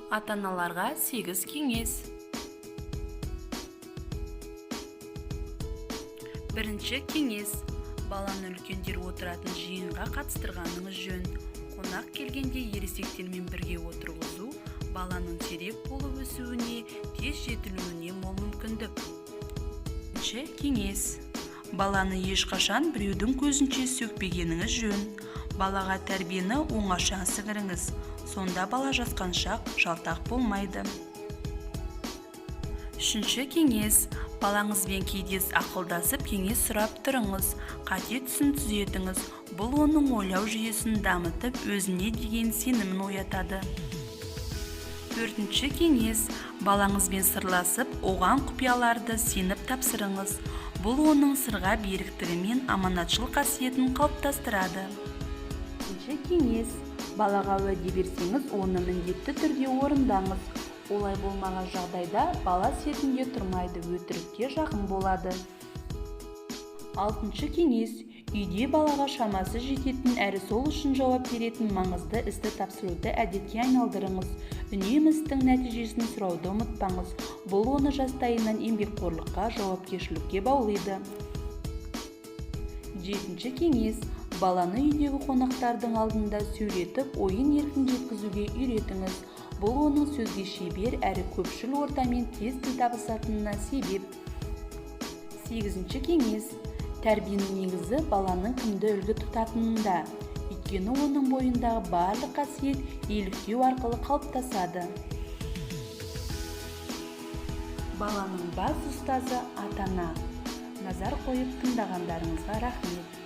Ата-аналарға 8 кеңес. Бірінші кеңес. Баланы үлкендер отыратын жиынға қатыстырғаныңыз жөн. Қонақ келгенде ересектермен бірге отырғызу баланың сирек болып өсуіне, тез жетілуіне мол мүмкіндік. Бірінші кеңес. Баланы ешқашан біреудің көзінше сөкпегеніңіз жөн. Балаға тәрбиені оңаша сіңіріңіз. Сонда бала жасқаншақ, жалтақ болмайды. Үшінші кеңес. Балаңызбен кейдес ақылдасып кеңес сұрап тұрыңыз. Қате түсін түзетіңіз. Бұл оның ойлау жүйесін дамытып, өзіне деген сенімін оятады. Төртінші кеңес. Балаңызбен сырласып, оған құпияларды сеніп тапсырыңыз. Бұл оның сырға беріктігі мен аманатшыл қасиетін қалыптастырады. Бесінші кеңес. Балаға уәде берсеңіз, оны міндетті түрде орындаңыз. Олай болмаған жағдайда бала сертінде тұрмайды, өтірікке жақын болады. Алтыншы кеңес. Үйде балаға шамасы жететін әрі сол үшін жауап беретін маңызды істі тапсыруды әдетке айналдырыңыз. Үнемі істің нәтижесін сұрауды ұмытпаңыз. Бұл оны жастайынан еңбекқорлыққа, жауапкершілікке баулиды. Жетінші кеңес. Баланы үйдегі қонақтардың алдында сөйлетіп, ойын еркін жеткізуге үйретіңіз. Бұл оның сөзге шебер әрі көпшіл ортамен тез тіл табысатынына себеп. Сегізінші кеңес. Тәрбиенің негізі баланың кімді үлгі тұтатынында. Өйткені оның бойындағы барлық қасиет еліктеу арқылы қалыптасады. Баланың бас ұстазы ата-ана. Назар қойып тыңдағандарыңызға рахмет.